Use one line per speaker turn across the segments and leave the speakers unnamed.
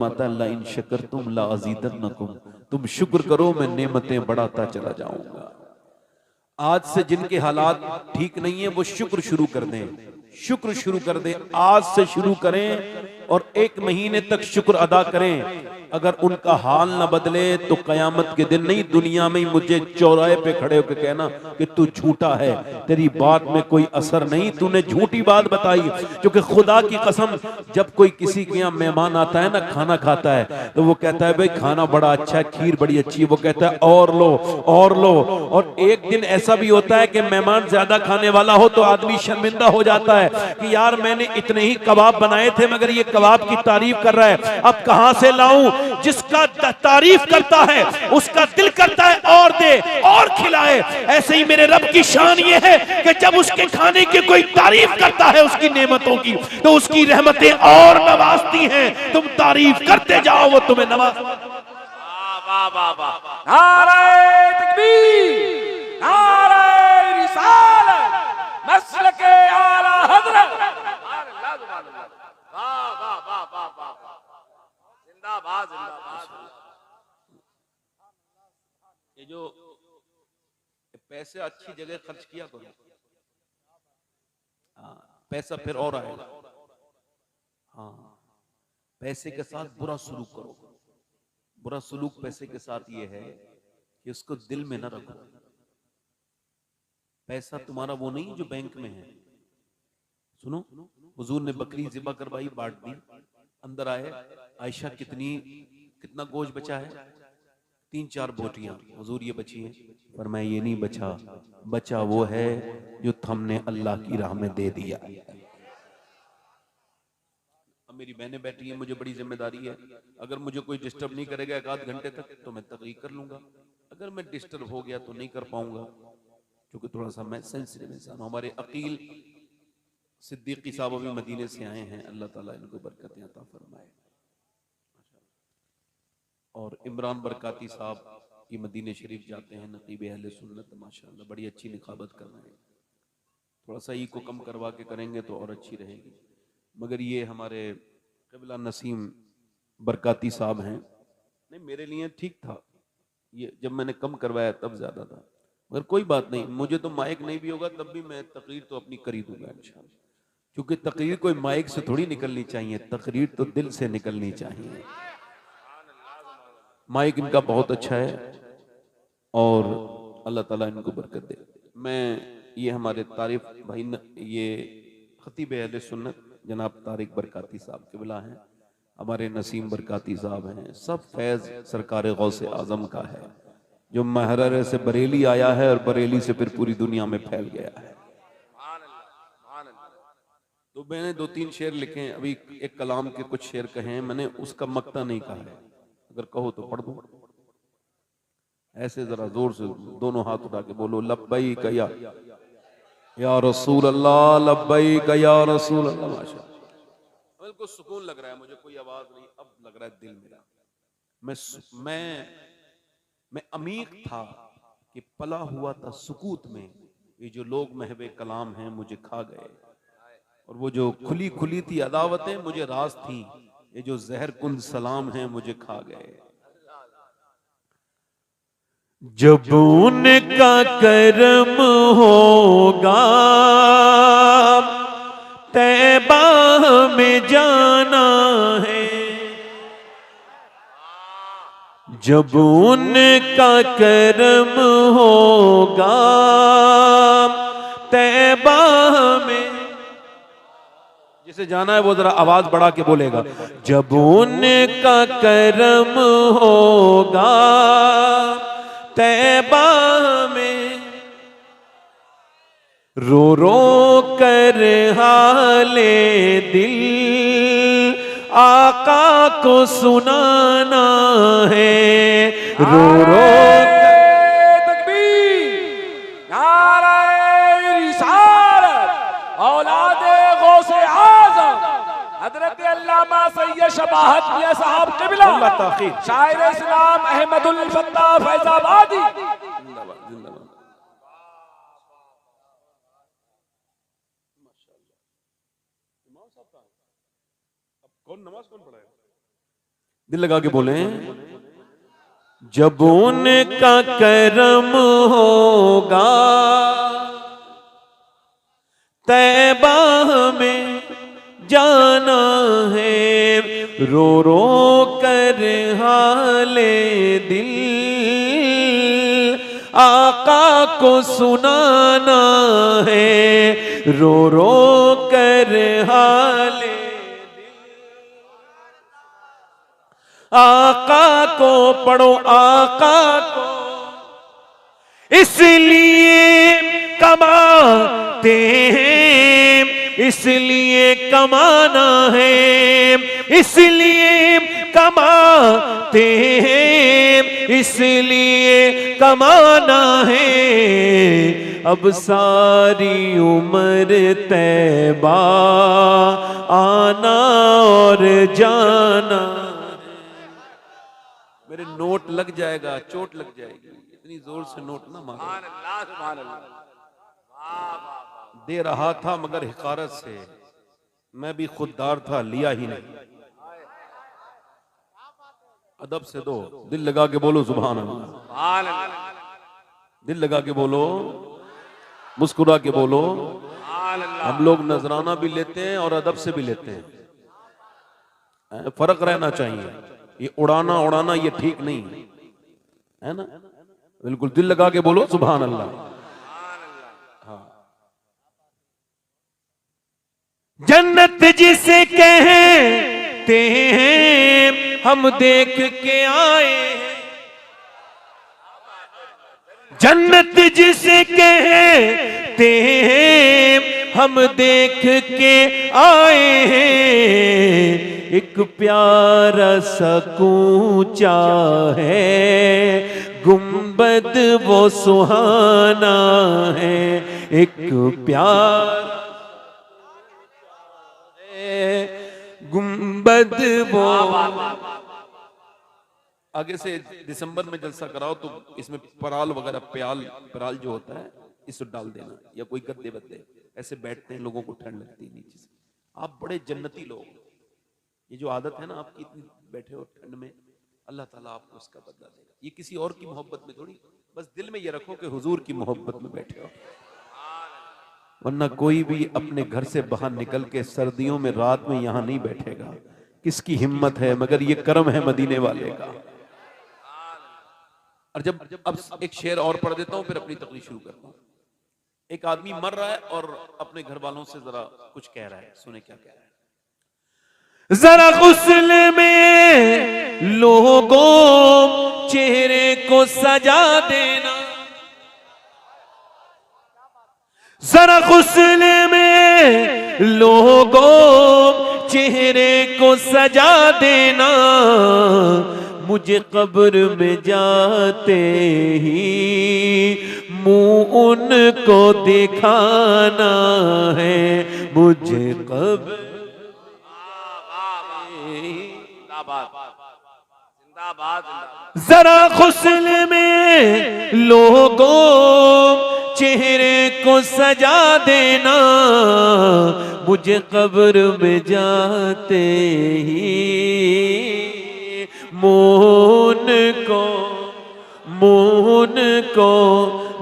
माता ला इन शकरतुम ला अज़ीदन्नकुम, तुम शुक्र करो मैं नेमतें बढ़ाता चला जाऊंगा। आज से जिनके हालात ठीक नहीं है वो शुक्र शुरू कर दें, शुक्र शुरू कर दें, आज से शुरू करें और 1 महीने तक शुक्र अदा करें। अगर उनका हाल ना बदले तो कयामत के दिन नहीं, दुनिया में ही मुझे चौराहे पे खड़े होकर कहना कि तू झूठा है, तेरी बात में कोई असर नहीं, तूने झूठी बात बताई। क्योंकि खुदा की कसम, जब कोई किसी के यहाँ मेहमान आता है ना, खाना खाता है, तो वो कहता है भाई खाना बड़ा अच्छा है, खीर बड़ी अच्छी है, वो कहता है और लो और लो। और एक दिन ऐसा भी होता है कि मेहमान ज्यादा खाने वाला हो तो आदमी शर्मिंदा हो जाता है कि यार मैंने इतने ही कबाब बनाए थे मगर ये कबाब की तारीफ कर रहा है, अब कहां से लाऊं। जिसका तारीफ करता है उसका दिल करता है और दे और खिलाए। ऐसे ही मेरे रब की शान ये है कि जब उसके खाने की कोई तारीफ करता है उसकी नेमतों की, तो उसकी रहमतें और नवाजती हैं। तुम तारीफ करते जाओ, वो तुम्हें नवाज।
वाह वाह वाह, नारे तकबीर, नारे रिसालत, मसलके आला हज़रत, अल्लाह सुभान अल्लाह, वाह वाह वाह वाह वाह, जिंदाबाद जिंदाबाद।
ये जो पैसे अच्छी जगह खर्च किया करो, पैसा फिर और आएगा। हाँ, पैसे के साथ बुरा सलूक करो। बुरा सलूक पैसे के साथ ये है कि उसको दिल में न रखो। पैसा तुम्हारा वो नहीं जो बैंक में है। सुनो, हुजूर ने बकरी ज़िबा करवाई, बांट दी, अंदर आए, आयशा कितना गोश्त बचा है? 3-4 बोटियां। हुजूर ये बची हैं? फरमाया ये नहीं बचा, बचा वो है जो हमने अल्लाह की राह में दे दिया। अब मेरी बहनें बैठी हैं, मुझे बड़ी जिम्मेदारी है। अगर मुझे कोई डिस्टर्ब नहीं करेगा 1 आध घंटे तक तो मैं तकरीर कर लूंगा। अगर मैं डिस्टर्ब हो गया तो नहीं कर पाऊंगा, क्योंकि थोड़ा सा मैं सेंसिटिव इंसान हूं। हमारे अकील सिद्दीकी साहब अभी मदीने से आए हैं, अल्लाह ताला इनको बरकतें अता फरमाए। और इमरान बरकाती साहब ये मदीने शरीफ जाते हैं, नकीब अहले सुन्नत, माशाअल्लाह बड़ी अच्छी निखाबत कर रहे हैं। थोड़ा सा ई को कम करवा के करेंगे तो और अच्छी रहेगी। मगर ये हमारे क़िबला नसीम बरकाती साहब हैं, नहीं मेरे लिए ठीक था, ये जब मैंने कम करवाया तब ज्यादा था। मगर कोई बात नहीं, मुझे तो माइक नहीं भी होगा तब भी मैं तकरीर तो अपनी कर ही दूंगा इंशाअल्लाह। क्योंकि तकरीर कोई माइक से थोड़ी निकलनी चाहिए, तकरीर तो दिल से निकलनी चाहिए। माइक इनका बहुत अच्छा है और अल्लाह ताला इनको बरकत दे। मैं ये हमारे तारीफ भाई ये खतीब अहले सुन्नत जनाब तारिक बरकाती साहब क़िबला हैं, हमारे नसीम बरकाती साहब हैं, सब फैज़ सरकार गौसे आज़म का है, जो महरर से बरेली आया है और बरेली से फिर पूरी दुनिया में फैल गया है। तो मैंने 2-3 शेर लिखे हैं, अभी एक कलाम के कुछ शेर कहे हैं, मैंने उसका मक्ता नहीं कहा है, अगर कहो तो पढ़ दो। ऐसे जरा जोर से दोनों हाथ उठा के बोलो लब्बैक या रसूल अल्लाह, लब्बैक या रसूल अल्लाह। माशाअल्लाह, बिल्कुल सुकून लग रहा है मुझे, कोई आवाज नहीं, अब लग रहा है दिल मेरा। मैं अमीर था कि पला हुआ था सुकूत में, ये जो लोग महवे कलाम हैं मुझे खा गए। और वो जो खुली खुली थी अदावतें मुझे राज थी, ये जो जहर कुंद सलाम हैं मुझे खा गए। जब उनका करम होगा तैबा में जाना है, जब उनका करम होगा तैबा में, जिसे जाना है वो जरा आवाज बढ़ा के बोलेगा। जब उनका करम होगा तैबा में, रो रो कर हाले दिल आका को सुनाना है, रो रो
तकबीर, नारे रिसालत, औलादे गौसे आज़म हजरत अल्लामा सैयद शबाहत मियां साहब क़िबला शायर इस्लाम अहमदुल फत्ताह फैजाबादी जिंदाबाद जिंदाबाद।
कौन नमाज कौन पढ़ाएगा? दिल लगा के बोले, जब उनका करम होगा तैबा में जाना है, रो रो कर हाले दिल आका को सुनाना है, रो रो कर हाले आका को पढ़ो, आका को इसलिए कमाते हैं, इसलिए कमाना है, इसलिए कमाते हैं, इसलिए कमाना है। अब सारी उम्र तैबा आना और जाना। मेरे नोट लग जाएगा, चोट लग जाएगी, इतनी जोर से नोट ना मारो। दे रहा था मगर हिकारत से, मैं भी खुददार था, लिया ही नहीं। अदब से दो, दिल लगा के बोलो सुभान अल्लाह, दिल लगा के बोलो, मुस्कुरा के बोलो। हम लोग नजराना भी लेते हैं और अदब से भी लेते हैं, फर्क रहना चाहिए। ये उड़ाना उड़ाना ये ठीक नहीं है ना, बिल्कुल दिल लगा के बोलो सुभान अल्लाह। हाँ, जन्नत जिसे कहते हैं हम देख के आए हैं, जन्नत जिसे कहते हैं हम देख के आए हैं। एक प्यारा सा कूंचा है गुंबद वो सुहाना है, एक प्यारा गुंबद वो। आगे से दिसंबर में जलसा कराओ तो इसमें पराल वगैरह, पराल जो होता है इसको डाल देना, या कोई गद्दे बद्दे ऐसे बैठते हैं, लोगों को ठंड लगती है नीचे से। आप बड़े जन्नती लोग, ये जो आदत है ना आपकी, इतनी बैठे हो ठंड में, अल्लाह ताला आपको इसका बदला देगा। ये किसी और की मोहब्बत में थोड़ी, बस दिल में ये रखो कि हुजूर की मोहब्बत में बैठे हो। वरना कोई भी अपने घर से बाहर निकल के सर्दियों में रात में यहां नहीं बैठेगा, किसकी हिम्मत है, मगर ये करम है मदीने वाले का। और जब अब एक शेर और पढ़ देता हूं, फिर अपनी तकरीर शुरू करता हूं। एक आदमी मर रहा है और अपने घर वालों से जरा कुछ कह रहा है, सुने क्या कह रहा है। जरा गुस्ल में लोगों चेहरे को सजा देना, जरा गुस्ल में लोगों चेहरे को सजा देना, मुझे कब्र में जाते ही मुंह उनको दिखाना है, मुझे कब्र। जरा गुस्ल में लोगों चेहरे को सजा देना, मुझे कब्र में जाते ही मोहन को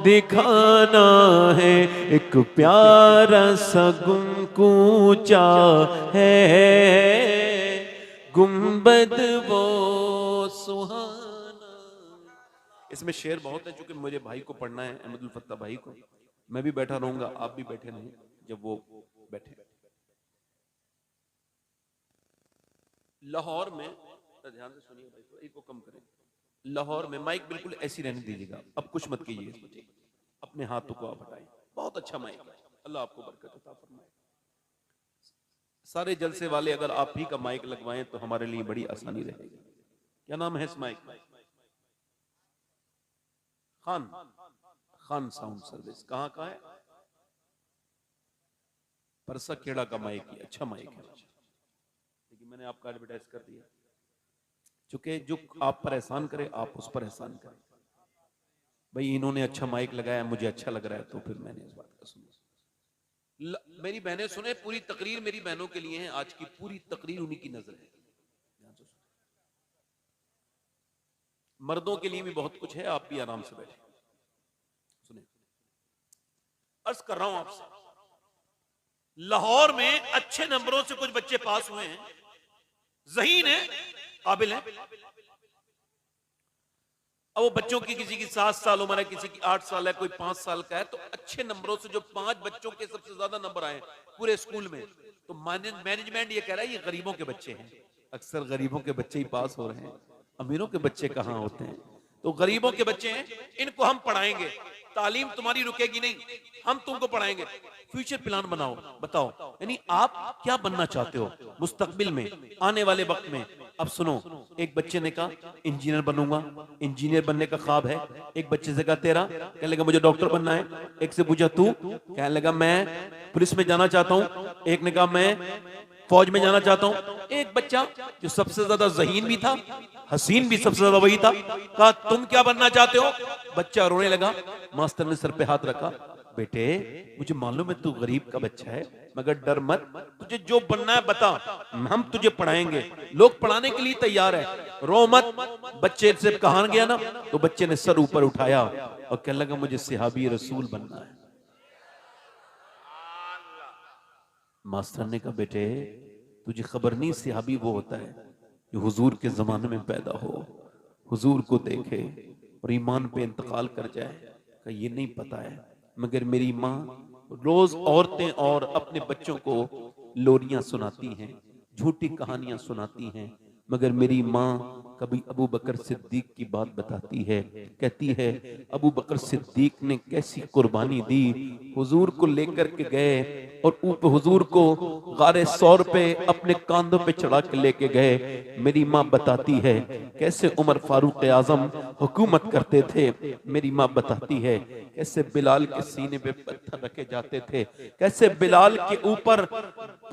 दिखाना है, एक प्यारा सा गुंकूचा है गुंबद वो सुहाना। इसमें शेर बहुत है, चूंकि मुझे भाई को पढ़ना है, अहमदुल फत्ता भाई को। मैं भी बैठा रहूंगा, आप भी बैठे नहीं जब वो बैठे। लाहौर में, ध्यान से सुनिए भाई, तो एक को कम करें। लाहौर में माइक बिल्कुल ऐसी रहने दीजिएगा, अब कुछ मत कीजिए इसमें, अपने हाथों को आप हटाएं। बहुत अच्छा माइक है, अल्लाह आपको बरकत अता फरमाए। सारे जलसे वाले अगर आप ही का माइक लगवाएं तो हमारे लिए बड़ी आसानी रहेगी। क्या नाम है इस माइक? Khan sound service. कहाँ का है? परसा खेड़ा का माइक है, अच्छा माइक है। लेकिन मैंने आपका एडवर्टाइज कर दिया, चूंकि जो आप पर एहसान करे आप उस पर एहसान करें। भाई इन्होंने अच्छा माइक लगाया, मुझे अच्छा लग रहा है, तो फिर मैंने इस बात का सुना। मेरी बहनें सुने, पूरी तकरीर मेरी बहनों के लिए है, आज की पूरी तकरीर उन्हीं की नजर है। मर्दों के लिए भी बहुत कुछ है, आप भी आराम से बैठे सुने। अर्ज कर रहा हूं आपसे, लाहौर में अच्छे नंबरों से कुछ बच्चे पास हुए हैं, ज़हीन है, काबिल है। अब वो बच्चों की किसी की 7 साल उम्र है, किसी की 8 साल है, कोई 5 साल का है, तो अच्छे नंबरों से जो 5 बच्चों के सबसे ज्यादा नंबर आए पूरे स्कूल में, तो मैनेजमेंट ये कह रहा है ये गरीबों के बच्चे हैं। अक्सर गरीबों के बच्चे ही पास हो रहे हैं, अमीरों के बच्चे कहां होते हैं। तो गरीबों के बच्चे हैं, इनको हम पढ़ाएंगे, तालीम तुम्हारी रुकेगी नहीं, हम तुमको पढ़ाएंगे। फ्यूचर प्लान बनाओ, बताओ यानी आप क्या बनना चाहते हो मुस्तकबिल में, आने वाले वक्त में। अब सुनो, एक बच्चे ने कहा इंजीनियर बनूंगा, इंजीनियर बनने का ख्वाब है। एक बच्चे से कहा तेरा, कहने लगा मुझे डॉक्टर बनना है। एक से पूछा तू, कहने लगा मैं पुलिस में जाना चाहता हूं। एक ने कहा मैं फौज में जाना चाहता हूं। एक बच्चा जो सबसे ज्यादा ज़हीन भी था, हसीन भी सबसे ज्यादा वही था, कहा तुम क्या बनना चाहते हो। बच्चा रोने लगा, मास्टर ने सर पे हाथ रखा, बेटे मुझे मालूम है तू गरीब का बच्चा है, मगर डर मत, तुझे जो बनना है बता, हम तुझे पढ़ाएंगे, लोग पढ़ाने के लिए तैयार है, रो मत। बच्चे से कहा गया ना, तो बच्चे ने सर ऊपर उठाया और कहने लगा मुझे सिहाबी रसूल बनना है। मास्टर ने कहा बेटे तुझे खबर नहीं, सिहाबी वो होता है जो हुजूर के जमाने में पैदा हो, हुजूर को देखे और ईमान पे इंतकाल कर जाए। कहा ये नहीं पता है, मगर मेरी माँ रोज औरतें और अपने बच्चों को लोरियां सुनाती हैं, झूठी कहानियां सुनाती हैं, मगर मेरी माँ कभी अबू बकर सिद्दीक की बात बताती है, कहती है अबू बकर सिद्दीक ने कैसी कुर्बानी दी, हुजूर को लेकर के गए और ऊपर हुजूर को गारे सौर पे अपने कांधों पे चढ़ा के लेके गए। मेरी माँ बताती है कैसे उमर फारूक आजम हुकूमत करते थे। मेरी माँ बताती है कैसे बिलाल के सीने पे पत्थर रखे जाते थे, कैसे बिलाल के ऊपर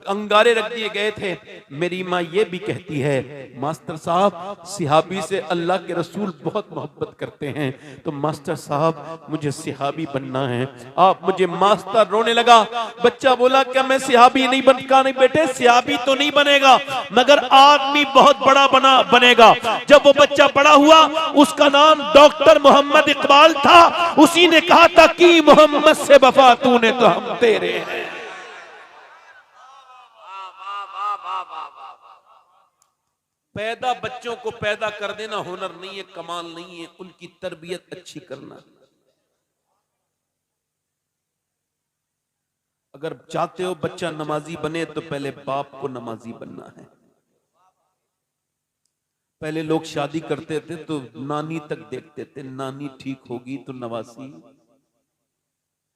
अंगारे रख दिए गए थे। मेरी माँ ये भी कहती है मास्टर साहब सिहाबी से अल्लाह के रसूल बहुत मोहब्बत करते हैं, तो मास्टर साहब मुझे सिहाबी बनना है। आप मुझे मास्टर रोने लगा। बच्चा बोला क्या मैं सिहाबी नहीं बनका? नहीं बेटे सिहाबी तो नहीं बनेगा, मगर आदमी बहुत बड़ा बनेगा। जब वो बच्चा बड़ा हुआ उसका नाम डॉक्टर मोहम्मद इकबाल था। उसी ने कहा था कि मोहम्मद से वफा तूने तो हम तेरे हैं। पैदा बच्चों को पैदा कर देना हुनर नहीं है, कमाल नहीं है, उनकी तरबियत अच्छी करना। अगर चाहते हो बच्चा नमाजी बने तो पहले बाप को नमाजी बनना है। पहले लोग शादी करते थे तो नानी तक देखते थे, नानी ठीक होगी तो नवासी,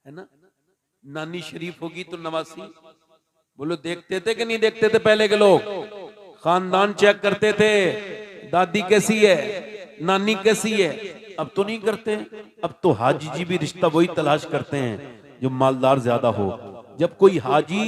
है ना, नानी शरीफ होगी तो नवासी। बोलो देखते थे कि नहीं देखते थे? पहले के लोग खानदान चेक करते थे, दादी कैसी है, नानी कैसी है। अब तो नहीं करते। अब तो हाजी जी भी रिश्ता वही तलाश करते हैं जो मालदार ज्यादा हो। जब कोई हाजी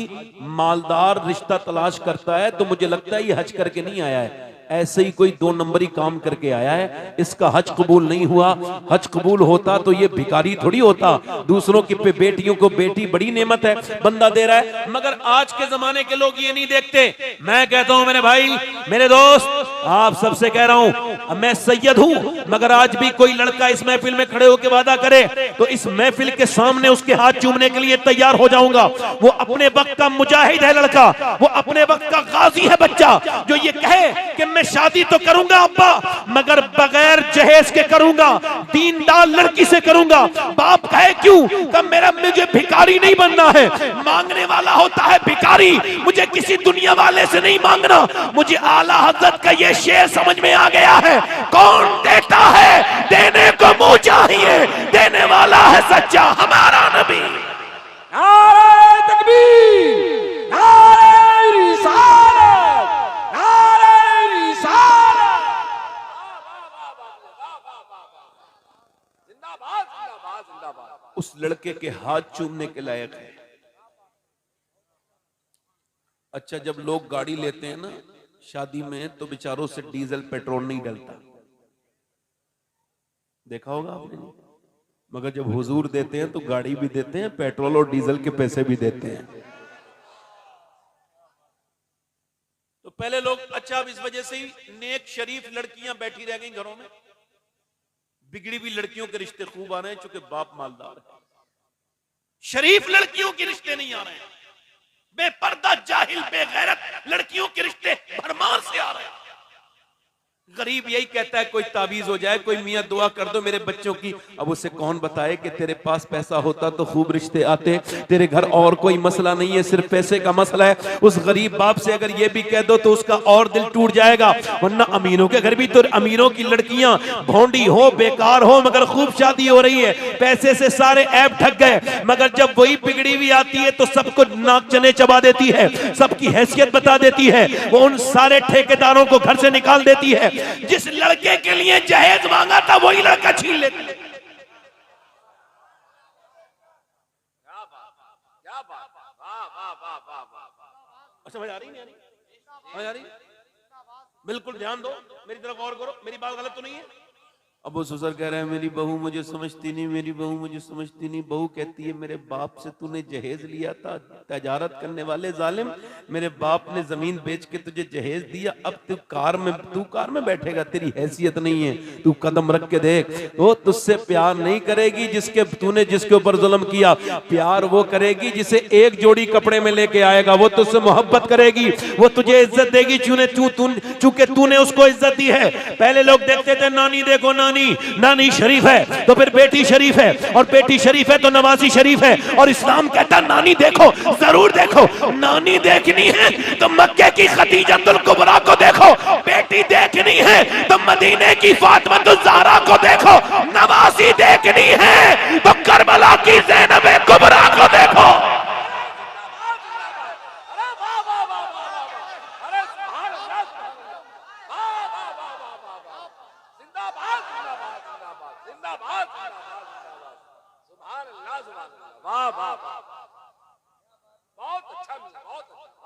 मालदार रिश्ता तलाश करता है तो मुझे लगता है ये हज करके नहीं आया है, ऐसे ही कोई 2 नंबरी काम करके आया है। इसका हज कबूल नहीं हुआ। हज कबूल होता तो ये भिखारी थोड़ी होता। दूसरों की बेटियों को बेटी बड़ी नेमत है, बंदा दे रहा है। मगर आज के जमाने के लोग ये नहीं देखते। मैं कहता हूं मेरे भाई, मेरे दोस्त, आप सबसे कह रहा हूं, मैं सैयद हूं, मगर आज भी कोई लड़का इस महफिल में खड़े होकर वादा करे तो इस महफिल के सामने उसके हाथ चूमने के लिए तैयार हो जाऊंगा। वो अपने वक्त का मुजाहिद है लड़का, वो अपने वक्त का गाजी है बच्चा, जो ये कहे कि मैं शादी तो करूंगा अब्बा, मगर बगैर जहेज के करूंगा, दीनदार लड़की से करूंगा। बाप कहे क्यों? कि मेरा मुझे भिखारी नहीं बनना है। मांगने वाला होता है भिखारी, मुझे किसी दुनिया वाले से नहीं मांगना। मुझे आला हजरत का ये शेर समझ में आ गया है, कौन देता है देने को मुंह चाहिए, देने वाला है सच्चा हमारा नबी।
नारे तकबीर, नारे रिसालत, नारे रिसालत, जिंदाबाद जिंदाबाद जिंदाबाद।
उस लड़के के हाथ चूमने के लायक है। अच्छा, जब लोग गाड़ी लेते हैं ना शादी में तो बेचारों से डीजल पेट्रोल नहीं डलता, देखा होगा आपने। मगर जब हुजूर देते हैं तो गाड़ी भी देते हैं, पेट्रोल और डीजल के पैसे भी देते हैं। तो पहले लोग, अच्छा अब इस वजह से ही नेक शरीफ लड़कियां बैठी रह गई घरों में, बिगड़ी हुई लड़कियों के रिश्ते खूब आ रहे हैं चूंकि बाप मालदार है। शरीफ लड़कियों के रिश्ते नहीं आ रहे हैं। बेपर्दा जाहिल बेगैरत लड़कियों के रिश्ते भरमार से आ रहे हैं। गरीब यही कहता है कोई ताबीज हो जाए, कोई मियां दुआ कर दो मेरे बच्चों की। अब उसे कौन बताए कि तेरे पास पैसा होता तो खूब रिश्ते आते, तेरे घर और कोई मसला नहीं है, सिर्फ पैसे का मसला है। उस गरीब बाप से अगर ये भी कह दो तो उसका और दिल टूट जाएगा। वरना अमीरों के घर भी तो अमीरों की लड़कियां भोंडी हो बेकार हो मगर खूब शादी हो रही है, पैसे से सारे ऐप ढक गए। मगर जब वही बिगड़ी हुई आती है तो सबको नाक चने चबा देती है, सबकी हैसियत बता देती है, वो उन सारे ठेकेदारों को घर से निकाल देती है। जिस लड़के के लिए जहेज मांगा था वही लड़का छीन लेती है। समझ आ रही नहीं आ रही? समझ आ रही? बिल्कुल ध्यान दो, मेरी तरफ गौर करो, मेरी बात गलत तो नहीं है। अब वो ससुर कह रहा है मेरी बहू मुझे समझती नहीं, मेरी बहू मुझे समझती नहीं। बहू कहती है मेरे बाप से तूने जहेज लिया था, तजारत करने वाले जालिम, मेरे बाप ने जमीन बेच के तुझे जहेज दिया। अब तू कार में बैठेगा, तेरी हैसियत नहीं है, तू कदम रख के देख। वो तुझसे प्यार नहीं करेगी तूने जिसके ऊपर जुल्म किया, प्यार वो करेगी जिसे एक जोड़ी कपड़े में लेके आएगा। वो तुझसे मोहब्बत करेगी, वो तुझे इज्जत देगी चूंकि तूने उसको इज्जत दी है। पहले लोग देखते थे नानी देखो नानी शरीफ है तो फिर बेटी शरीफ है, और बेटी शरीफ है तो नवासी शरीफ है। और इस्लाम कहता नानी देखो, जरूर देखो। नानी देखनी है तो मक्के की खदीजतुल कुबरा को देखो, बेटी देखनी है तो मदीने की फातिमा ज़हरा को देखो, नवासी देखनी है तो करबला की ज़ैनब कुबरा को देखो।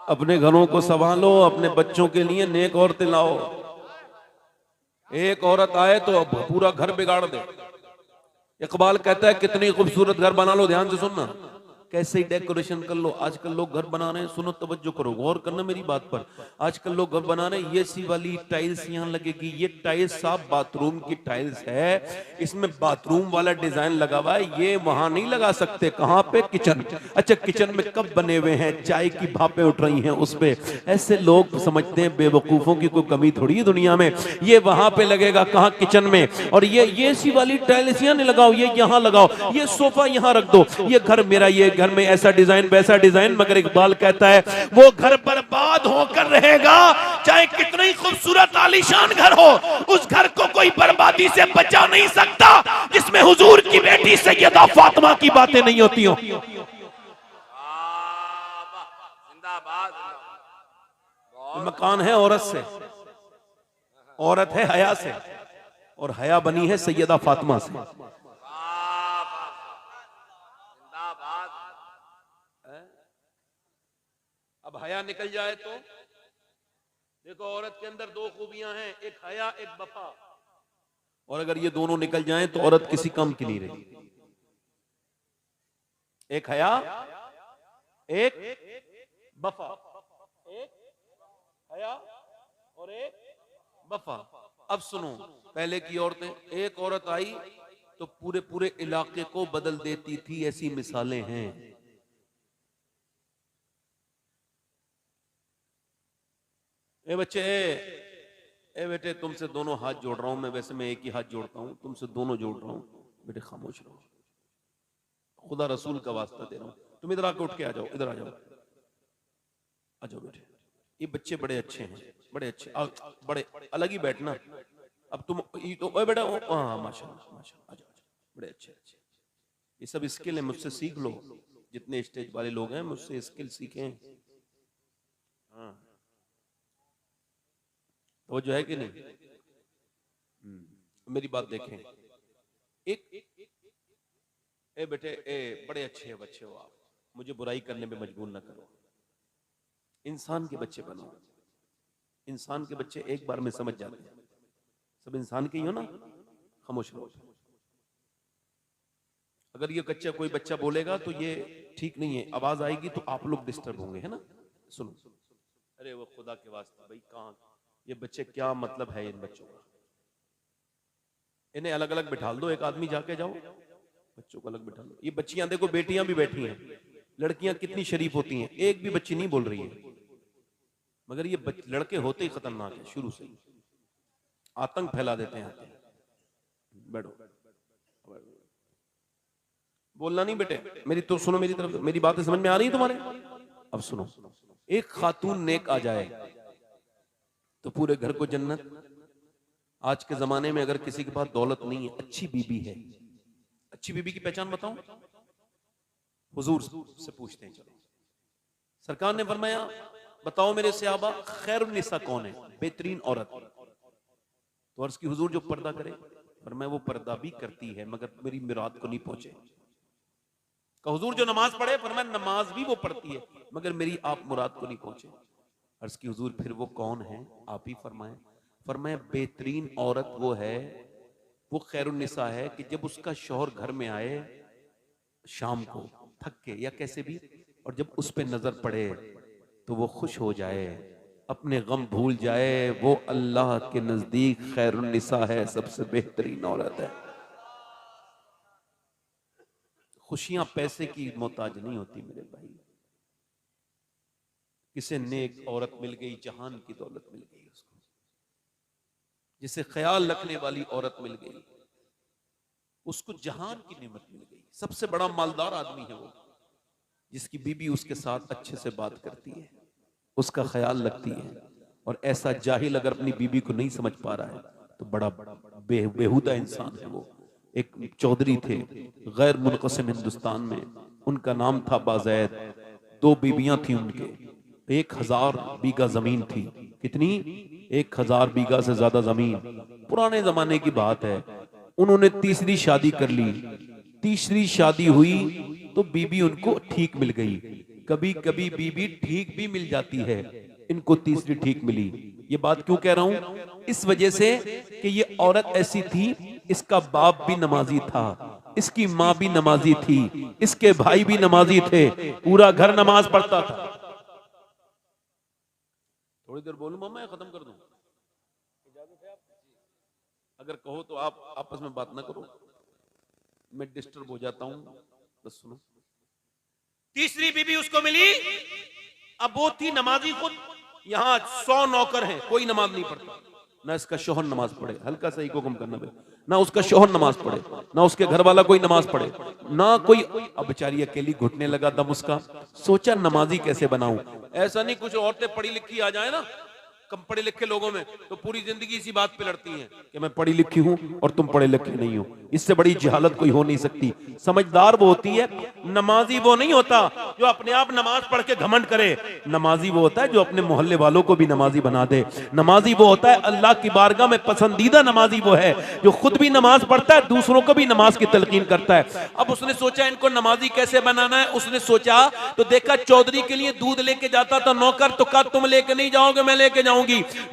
अपने घरों को संभालो, अपने बच्चों के लिए नेक औरतें लाओ। एक औरत आए तो पूरा घर बिगाड़ दे। इकबाल कहता है कितनी खूबसूरत घर बना लो, ध्यान से सुनना, कैसे ही डेकोरेशन कर लो। आजकल लोग घर बना रहे हैं, सुनो तवज्जो करो, गौर करना मेरी बात पर। आजकल लोग घर बना रहे हैं, ये सी वाली टाइल्स यहाँ लगेगी, ये टाइल्स साफ बाथरूम की टाइल्स है, इसमें बाथरूम वाला डिजाइन लगा हुआ है, ये वहां नहीं लगा सकते। कहाँ पे? किचन। अच्छा किचन में कब बने हुए हैं, चाय की भापें उठ रही हैं उस पे। ऐसे लोग समझते हैं बेवकूफों की कोई कमी थोड़ी है दुनिया में। ये वहां पे लगेगा, कहाँ? किचन में। और ये सी वाली टाइल्स यहाँ नहीं लगाओ, ये यहाँ लगाओ, ये सोफा यहाँ रख दो, ये घर मेरा, ये घर में ऐसा डिजाइन वैसा डिजाइन। मगर इकबाल कहता है वो घर बर्बाद होकर रहेगा, चाहे कितना ही खूबसूरत आलीशान घर हो, उस घर को कोई बर्बादी से बचा नहीं सकता जिसमें हुजूर की बेटी सैयदा फातिमा की बातें नहीं होती हो। मकान है औरत से, औरत है हया से, और हया बनी है सैयदा फातिमा से। अब हया निकल जाए तो देखो, औरत के अंदर दो खूबियां हैं, एक हया एक वफा। और अगर ये दोनों निकल जाएं तो औरत किसी काम की नहीं रही। एक हया एक वफा, एक हया और एक वफा। अब सुनो, पहले की औरतें, एक औरत आई तो पूरे पूरे इलाके को बदल देती थी, ऐसी मिसालें हैं। ए बच्चे, ए बेटे, तुमसे दोनों हाथ जोड़ रहा हूं मैं, वैसे मैं एक ही हाथ जोड़ता हूं, तुमसे दोनों जोड़ रहा हूं। बेटे खामोश रहो, खुदा रसूल का वास्ता दे रहा हूं। तुम इधर आके उठ के आ जाओ, इधर आ जाओ, आ जाओ बेटे। ये बच्चे बड़े अच्छे हैं, बड़े अच्छे, बड़े अलग ही बैठना। अब तुम तो बेटा, हाँ माशाल्लाह माशाल्लाह, आ जाओ, बड़े अच्छे अच्छे। ये सब स्किल है, मुझसे सीख लो। जितने स्टेज वाले लोग हैं मुझसे स्किल सीखें। हाँ वो जो है कि नहीं? मेरी बात देखें, एक ए बेटे, बड़े अच्छे बच्चे हो आप, मुझे बुराई करने में मजबूर ना करो। इंसान के बच्चे बनो, इंसान के बच्चे एक बार में समझ जाते हैं। सब इंसान के ही हो ना, खामोश रहो। अगर ये कच्चा कोई बच्चा बोलेगा तो ये ठीक नहीं है, आवाज आएगी तो आप लोग डिस्टर्ब होंगे, है ना? सुनो, अरे वो खुदा के वास्ते भाई, कहाँ ये बच्चे, क्या मतलब है इन बच्चों का? इन्हें अलग अलग बिठा दो, एक आदमी जाके जाओ, बच्चों को अलग बिठा लो। ये बच्चियां देखो, बेटियां भी बैठी हैं, लड़कियां कितनी शरीफ होती हैं, एक भी बच्ची नहीं बोल रही है, मगर ये लड़के होते ही खतरनाक है, शुरू से ही आतंक फैला देते हैं। बैठो, बोलना नहीं बेटे, मेरी तो सुनो, मेरी तरफ, मेरी बातें समझ में आ रही है तुम्हारे? अब सुनो, एक खातून नेक आ जाए तो पूरे घर को जन्नत। आज के जमाने में अगर किसी के पास दौलत नहीं है, अच्छी बीबी है, अच्छी बीबी की पहचान बताऊं? हुजूर से पूछते हैं, चलो सरकार ने फरमाया बताओ मेरे सहाबा खैरुन निसा कौन है, बेहतरीन औरत। तो अर्ज की हुजूर जो पर्दा करे, फरमाया वो पर्दा भी करती है मगर मेरी मुराद को नहीं पहुंचे। का हुजूर जो नमाज पढ़े, फरमाया नमाज भी वो पढ़ती है मगर मेरी आप मुराद को नहीं पहुंचे। अर्ज की हुजूर फिर वो कौन है, आप ही फरमाए। फरमाया बेहतरीन औरत वो है, वो खैरुन निसा है कि जब उसका शौहर घर में आए शाम को थक के या कैसे भी, और जब उस पे नजर पड़े तो वो खुश हो जाए, अपने गम भूल जाए। वो अल्लाह के नजदीक खैरुन निसा है, सबसे बेहतरीन औरत है। खुशियां पैसे की मोहताज नहीं होती मेरे भाई। किसे नेक औरत मिल गई, जहान की दौलत मिल गई उसको, जिसे ख्याल रखने वाली औरत मिल गई, उसको जहान की नेमत मिल गई। सबसे बड़ा मालदार आदमी है वो, जिसकी बीबी उसके साथ अच्छे से बात करती है, उसका ख्याल रखती है। और ऐसा जाहिल अगर अपनी बीबी को नहीं समझ पा रहा है तो बड़ा बेहुदा इंसान है वो। एक चौधरी थे गैर मुनक़सिम हिंदुस्तान में, उनका नाम था बाज़ैद। 2 बीबियां थी उनके, 1000 बीघा जमीन थी। कितनी? 1000 बीघा से ज्यादा जमीन। पुराने जमाने की बात है। उन्होंने तीसरी शादी कर ली। तीसरी शादी हुई तो बीबी उनको ठीक मिल गई। कभी कभी बीबी ठीक भी मिल जाती है, इनको तीसरी ठीक मिली। ये बात क्यों कह रहा हूं? इस वजह से कि ये औरत ऐसी थी, इसका बाप भी नमाजी था, इसकी माँ भी नमाजी थी, इसके भाई भी नमाजी थे, पूरा घर नमाज पढ़ता था। थोड़ी देर बोलूं मामा या खत्म कर दूं? इजाजत है आपकी? अगर कहो तो आप आपस में बात ना करो, मैं डिस्टर्ब हो जाता हूं। बस सुनो। तीसरी बीबी उसको मिली। अब वो थी नमाजी खुद। यहाँ 100 नौकर हैं, कोई नमाज नहीं पढ़ता। ना इसका शोहर नमाज पढ़े, हल्का सा हुक्म करना भाई, ना उसका शोहर नमाज पढ़े, ना उसके घर वाला कोई नमाज पढ़े, ना कोई। अब बेचारी अकेली घुटने लगा दम उसका। सोचा नमाजी कैसे बनाऊं। ऐसा नहीं कुछ औरतें पढ़ी लिखी आ जाए ना कम पढ़े लिखे लोगों में, तो पूरी जिंदगी इसी बात पे लड़ती हैं कि मैं पढ़ी लिखी हूं और तुम पढ़े लिखे नहीं हो। इससे बड़ी जहालत कोई हो नहीं सकती। समझदार वो होती है, नमाजी वो नहीं होता जो अपने आप नमाज पढ़ के घमंड करे। नमाजी वो होता है जो अपने मोहल्ले वालों को भी नमाजी बना दे। नमाजी वो होता है, अल्लाह की बारगाह में पसंदीदा नमाजी वो है जो खुद भी नमाज पढ़ता है, दूसरों को भी नमाज की तलकीन करता है। अब उसने सोचा इनको नमाजी कैसे बनाना है। उसने सोचा तो देखा चौधरी के लिए दूध लेके जाता था नौकर, तो कहा तुम लेके नहीं जाओगे, मैं लेके जाऊंगी।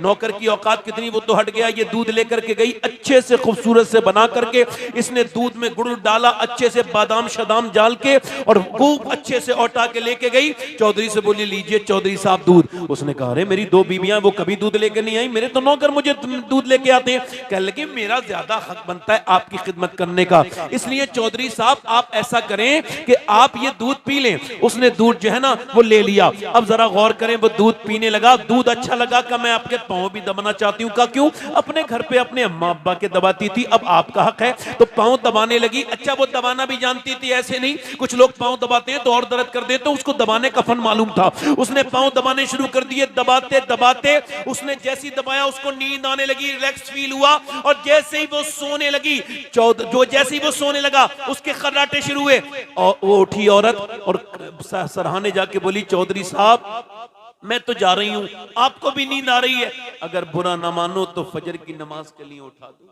नौकर की औकात कितनी, वो तो हट गया। ये दूध लेकर के गई, अच्छे से खूबसूरत से बना करके इसने दूध में गुड़ डाला, अच्छे से बादाम शदाम डाल के और खूब अच्छे से औटा के लेके गई। चौधरी से बोली लीजिए चौधरी साहब दूध। उसने कहा अरे मेरी 2 बीबियां, वो कभी दूध लेके नहीं आई, मेरे तो नौकर मुझे दूध लेके आते हैं। कहने लगे मेरा ज्यादा हक बनता है आपकी खिदमत करने का, इसलिए चौधरी साहब आप ऐसा करें कि आप ये दूध पी लें। उसने दूध जो है ना वो ले लिया। अब जरा गौर करें, वो दूध पीने लगा, दूध अच्छा लगा। का मैं आपके पांव भी दबाना चाहती हूँ। का क्यों? अपने घर पे अपने अम्मा अब्बा के दबाती थी, अब आपका हक है, तो पांव दबाने लगी। अच्छा वो दबाना भी जानती थी, ऐसे नहीं कुछ लोग पांव दबाते हैं तो और दर्द कर देते, तो उसको दबाने का फन मालूम था। उसने पांव दबाने शुरू कर दिए। दबाते दबाते उसने जैसी दबाया उसको नींद आने लगी, रिलैक्स फील हुआ। और जैसे ही वो सोने लगी, जो जैसे ही वो सोने लगा उसके खर्राटे शुरू हुए। और वो उठी औरत और सराहने जाके बोली चौधरी साहब मैं तो जा रही हूं, आपको भी नींद आ रही है, अगर बुरा ना मानो तो फजर की नमाज के लिए उठा दूं।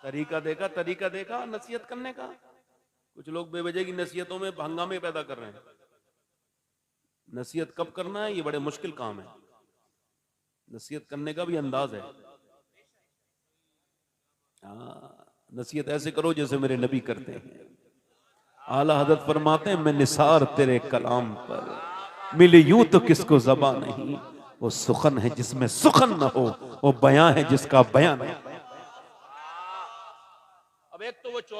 तरीका देखा, तरीका देखा नसीहत करने का। कुछ लोग बेवजह की नसीहतों में हंगामे पैदा कर रहे हैं। नसीहत कब करना है ये बड़े मुश्किल काम है। नसीहत करने का भी अंदाज है। नसीहत ऐसे करो जैसे मेरे नबी करते हैं। आला हजरत फरमाते हैं मैं निसार तेरे कलाम पर, मिले यूं तो किसको ज़बां नहीं। वो सुखन है जिसमें सुखन न हो, वो बयां है जिसका बयां नहीं।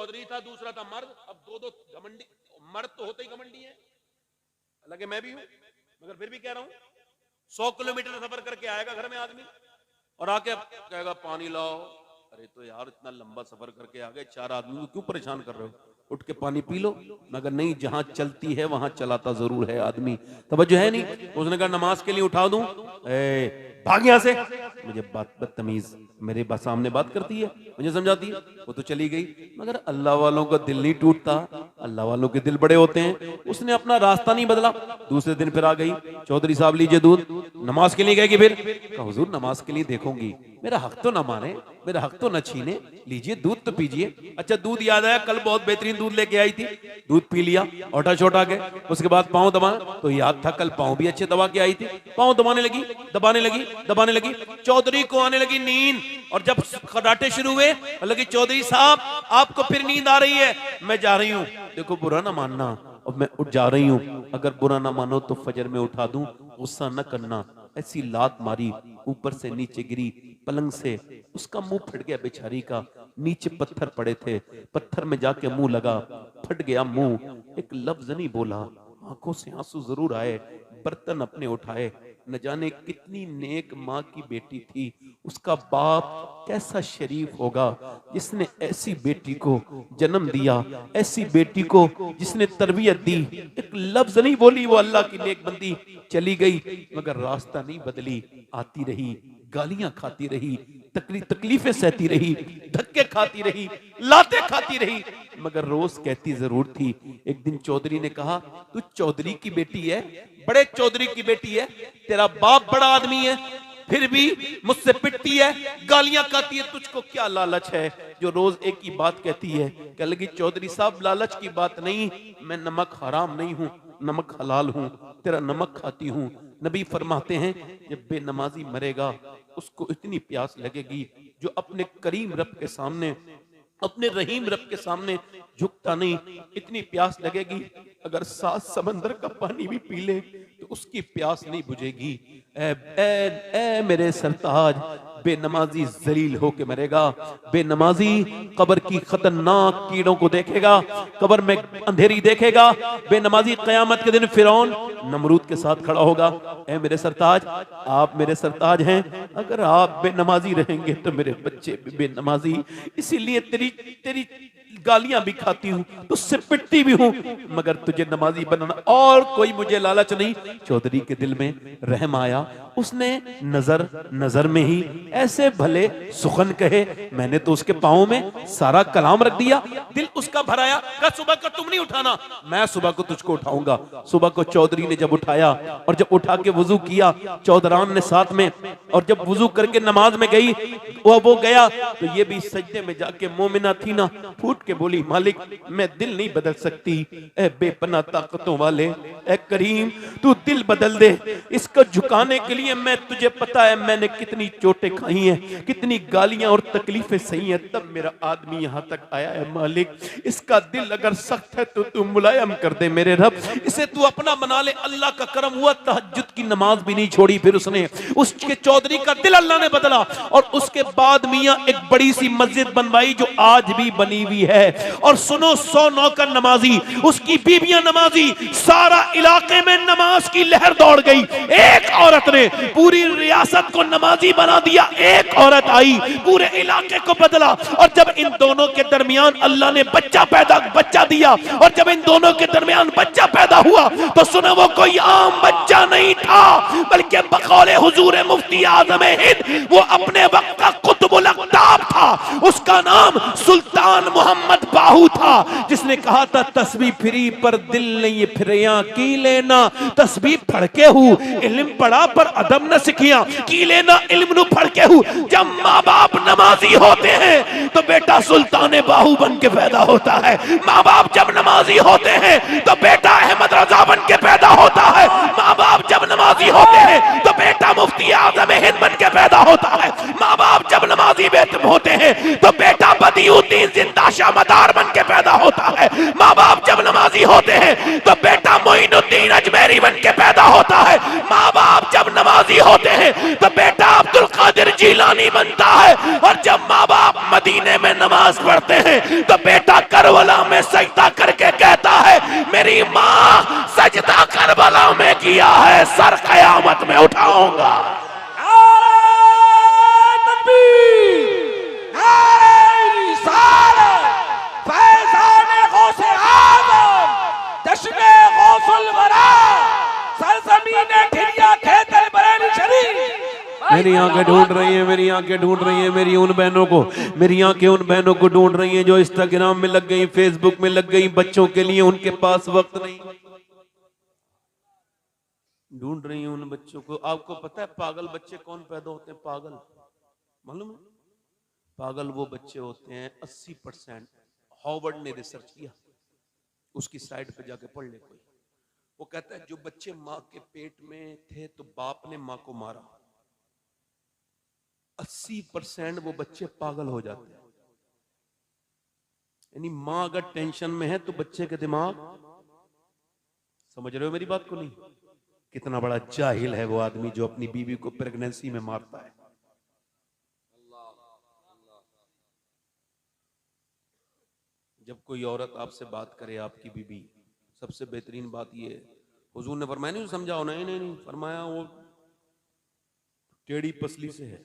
चौधरी था, दूसरा था मर्द। अब दो दो घमंडी, मर्द तो होते ही घमंडी है, हालांकि मैं भी हूं, मगर फिर भी कह रहा हूं 100 किलोमीटर सफर करके आएगा घर में आदमी और आके कहेगा पानी लाओ। अरे तो यार इतना लंबा सफर करके आ गए, 4 आदमी को क्यों परेशान कर रहे हो, उठ के पानी पी लो। मगर नहीं, जहां चलती है वहां चलाता जरूर है आदमी, तवज्जो है नहीं। उसने कहा नमाज के लिए उठा दूं, भाग यहां से, मुझे बात बदतमीज मेरे सामने बात करती है, मुझे समझाती है। वो तो चली गई, मगर अल्लाह वालों का दिल नहीं टूटता, अल्लाह वालों के दिल बड़े होते हैं। उसने अपना रास्ता नहीं बदला। दूसरे दिन फिर आ गई, चौधरी साहब लीजिए दूध, नमाज के लिए गएगी। फिर कहा हुजूर नमाज के लिए देखूंगी, मेरा हक तो ना माने, मेरा हक तो ना छीने, लीजिए दूध तो पीजिए। अच्छा दूध याद आया, कल बहुत बेहतरीन दूध लेके आई थी, दूध पी लिया, ओटा छोटा के। उसके बाद पाँव दबा, तो याद था कल पाँव भी अच्छे दबा के आई थी। पाँव दबाने लगी, दबाने लगी, दबाने लगी। चौधरी को आने लगी नींद, और जब खर्राटे शुरू हुए लगी, चौधरी साहब आपको फिर नींद आ रही है, मैं जा रही हूँ। देखो बुरा ना मानना, और मैं उठ जा रही हूँ, अगर बुरा ना मानो तो फजर में उठा दूं, गुस्सा न करना। ऐसी लात मारी, ऊपर से नीचे गिरी पलंग से, उसका मुंह फट गया बेचारी का। नीचे पत्थर पड़े थे, पत्थर में जाके मुंह लगा, फट गया मुंह। एक लफ्ज नहीं बोला, आंखों से आंसू जरूर आए। बर्तन अपने उठाए, न जाने कितनी नेक माँ की बेटी थी, उसका बाप कैसा शरीफ होगा जिसने ऐसी बेटी को जन्म दिया, ऐसी बेटी को जिसने तरबियत दी। एक लफ्ज नहीं बोली, वो अल्लाह की नेक बंदी चली गई, मगर रास्ता नहीं बदली, आती रही, गालियां खाती रही, तकलीफें सहती रही, धक्के खाती रही, लाते खाती रही, मगर रोज कहती जरूर थी। एक दिन चौधरी ने कहा, तू चौधरी की बेटी है, बड़े चौधरी की बेटी है, तेरा बाप बड़ा आदमी है, फिर भी मुझसे पिटती है, गालियां खाती है, तुझको क्या लालच है जो रोज एक ही बात कहती है। कह लगी चौधरी साहब लालच की बात नहीं, मैं नमक हराम नहीं हूं, नमक हलाल हूं, तेरा नमक खाती हूं। नबी फरमाते हैं जब बेनमाजी मरेगा उसको इतनी प्यास लगेगी जो अपने करीम रब के सामने, अपने रहीम रब के सामने झुकता नहीं, इतनी प्यास लगेगी अगर 7 समंदर का पानी भी पी ले तो उसकी प्यास नहीं बुझेगी। ए मेरे सरताज, बेनमाजी जलील होके मरेगा, बेनमाजी कब्र की खतरनाक कीड़ों को देखेगा, कब्र में अंधेरी देखेगा, बेनमाजी कयामत के दिन फिरौन नमरूद के साथ खड़ा होगा। ए मेरे सरताज, आप मेरे सरताज हैं, अगर आप बेनमाजी रहेंगे तो मेरे बच्चे भी बेनमाजी, इसीलिए तेरी गालियां भी खाती हूं, तुझसे पिटती भी हूं, मगर तुझे नमाजी बनाना और कोई मुझे लालच नहीं। चौधरी के दिल में रहम आया, उसने नजर में ही ऐसे भले सुखन कहे, मैंने तो उसके पाँव में सारा कलाम रख दिया, दिल उसका भराया। कहा सुबह को तुम नहीं उठाना, मैं सुबह को तुझको उठाऊंगा। सुबह को चौधरी ने जब उठाया और जब उठा के वुजू किया, चौधरान ने साथ में, और जब वुजू करके नमाज में गई, वो गया तो ये भी सजदे में जाके मोमिना थी ना, फूट के बोली मालिक मैं दिल नहीं बदल सकती, ए बेपना ताकतों वाले, ए करीम तू दिल बदल दे। इसको झुकाने के लिए मैं, तुझे पता है मैंने कितनी चोटें खाई हैं, कितनी गालियां और तकलीफें सही हैं, तब मेरा आदमी यहां तक आया है। मालिक इसका दिल अगर सख्त है तो तू मुलायम कर दे मेरे रब, इसे तू अपना बना ले। अल्लाह का करम हुआ, तहज्जुद की नमाज भी नहीं छोड़ी। फिर उसने, उसके चौधरी का दिल अल्लाह ने बदला, और उसके बाद मियां एक बड़ी सी मस्जिद बनवाई जो आज भी बनी हुई है। और सुनो, 100 नौकर नमाजी, उसकी बीबियां नमाजी, सारा इलाके में नमाज की लहर दौड़ गई। एक औरत ने पूरी रियासत को नमाजी बना दिया, एक औरत आई पूरे इलाके को बदला। और जब इन दोनों के दरमियान अल्लाह ने बच्चा दिया, और जब इन दोनों के दरमियान बच्चा पैदा हुआ तो सुनो, वो कोई आम बच्चा नहीं था, बल्कि बकौले हुजूर मुफ्ती आज़म हिंद वो अपने वक्त का कुतुबुल अक़ताब था। उसका नाम सुल्तान मोहम्मद बाहू था, जिसने कहा था तस्बीह फिरी पर दिल नहीं फिरिया की लेना, तस्बीह पढ़ के हूँ इल्म पढ़ा पर अदब न सीखिया की लेना, इल्म नु पढ़ के हूँ। जब माँ बाप नमाजी होते हैं तो बेटा सुल्तान बाहू बन के पैदा होता है, माँ बाप जब नमाजी होते हैं तो बेटा अहमद रजा बन के पैदा होता है, माँ बाप जब नमाजी होते हैं तो बेटा मुफ्ती आज़म हिंद बन के पैदा होता है, माँ बाप जब नमाजी होते हैं तो बेटा बदियुद्दीन जिंदा शाहमदार बन के पैदा होता है, माँ बाप जब नमाजी होते हैं तो बेटा मोइनुद्दीन अजमेरी बन के पैदा होता है, माँ बाप जब नमाजी होते हैं तो बेटा अब्दुल कादिर जीलानी बनता है। और जब माँ बाप मदीने
महीने में नमाज पढ़ते हैं तो बेटा करबला में सजदा करके कहता है मेरी माँ सजदा करबला में किया है, सर कयामत में उठाऊंगा। मेरी आंखें ढूंढ रही हैं, मेरी आंखें ढूंढ रही हैं मेरी उन बहनों को, मेरी आंखें उन बहनों को ढूंढ रही हैं जो इंस्टाग्राम में लग गई, फेसबुक में लग गई, बच्चों के लिए उनके पास वक्त नहीं। ढूंढ रही हैं उन बच्चों को। आपको पता है पागल बच्चे कौन पैदा होते हैं? पागल मालूम है? पागल वो बच्चे होते हैं 80%। हॉवर्ड ने रिसर्च किया, उसकी साइट पे जाके पढ़ ले कोई। वो कहता है जो बच्चे माँ के पेट में थे तो बाप ने माँ को मारा, 80% वो बच्चे पागल हो जाते हैं। यानी माँ अगर टेंशन में है तो बच्चे के दिमाग, समझ रहे हो मेरी बात को? नहीं। कितना बड़ा जाहिल है वो आदमी जो अपनी बीवी को प्रेगनेंसी में मारता है। जब कोई औरत आपसे बात करे, आपकी बीवी, सबसे बेहतरीन बात ये है, हुजूर ने फरमाया नहीं समझाओ, नहीं फरमाया वो टेढ़ी पसली से है,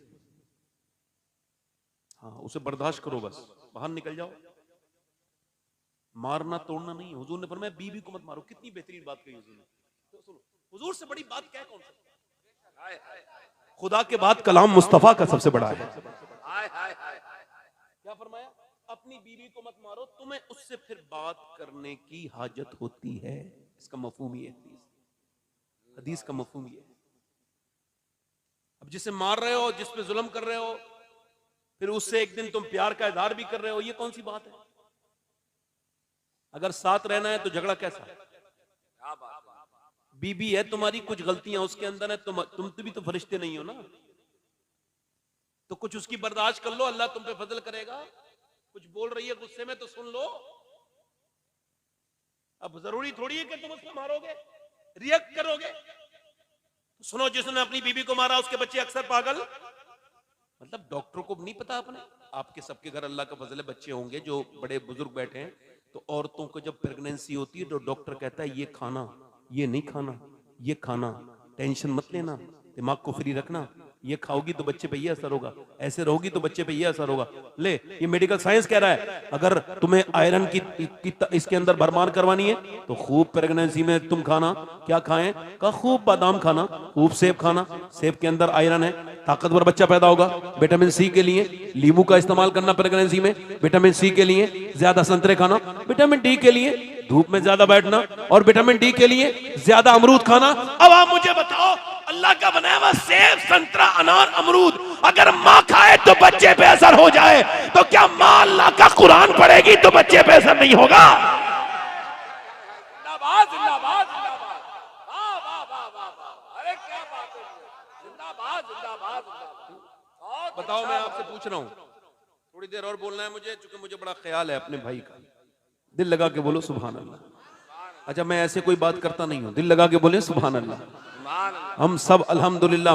हाँ उसे बर्दाश्त करो, बस बाहर निकल जाओ, मारना तोड़ना नहीं। हुजूर ने फरमाया बीवी को मत मारो। कितनी बेहतरीन बात कही हुजूर ने। तो सुनो, हुजूर से बड़ी बात क्या है? कौन सा? खुदा के बाद कलाम मुस्तफा का सबसे बड़ा है। क्या फरमाया? अपनी बीवी को मत मारो, तुम्हें उससे फिर बात करने की हाजत होती है। इसका मफहूम ये है, हदीस का मफहूम ये है। अब जिसे मार रहे हो, जिस पे जुल्म कर रहे हो, फिर उससे एक दिन तुम प्यार का इजहार भी कर रहे हो, ये कौन सी बात है? अगर साथ रहना है तो झगड़ा कैसा? बीबी है तुम्हारी, कुछ गलतियां उसके अंदर है, तुम भी तो फरिश्ते नहीं हो ना, तो कुछ उसकी बर्दाश्त कर लो, अल्लाह तुम पे फजल करेगा। कुछ बोल रही है गुस्से में तो सुन लो। अब जरूरी थोड़ी है कि तुम उसको मारोगे, रिएक्ट करोगे। सुनो, जिसने अपनी बीबी को मारा उसके बच्चे अक्सर पागल, मतलब डॉक्टर को नहीं पता अपने, आपके सबके घर अल्लाह का फजल है बच्चे होंगे जो बड़े बुजुर्ग बैठे हैं, तो औरतों को जब प्रेगनेंसी होती है तो डॉक्टर कहता है ये खाना, ये नहीं खाना, ये खाना, टेंशन मत लेना, दिमाग को फ्री रखना, ये खाओगी तो बच्चे पे ये असर होगा, ऐसे रहोगी तो बच्चे पे ये असर होगा। ले, ये मेडिकल साइंस कह रहा है, अगर तुम्हें आयरन की इसके अंदर भरमार करवानी है तो खूब प्रेगनेंसी में तुम खाना, क्या खाएं? का खूब बादाम खाना, खूब सेब खाना, सेब के अंदर आयरन है, ताकतवर बच्चा पैदा होगा। विटामिन सी के लिए नींबू का इस्तेमाल करना प्रेगनेंसी में, विटामिन सी के लिए ज्यादा संतरे खाना, विटामिन डी के लिए धूप में ज्यादा बैठना, और विटामिन डी के लिए ज्यादा अमरूद खाना। अब आप मुझे बताओ, अल्लाह का बनाया हुआ सेब, संतरा, अनार, अमरूद अगर माँ खाए तो बच्चे पे असर हो जाए, तो क्या माँ अल्लाह का कुरान पढ़ेगी तो बच्चे पे असर नहीं होगा? जिंदाबाद, जिंदाबाद, जिंदाबाद, वाह वाह वाह वाह वाह, अरे क्या बात है, जिंदाबाद, जिंदाबाद, जिंदाबाद। बताओ, मैं आपसे पूछ रहा हूँ, थोड़ी देर और बोलना है मुझे, क्योंकि मुझे बड़ा ख्याल है अपने भाई का। दिल लगा के बोलो सुभान अल्लाह। अच्छा, मैं ऐसे कोई बात करता नहीं हूँ, दिल लगा के बोले सुभान अल्लाह। हम सब अल्हम्दुलिल्लाह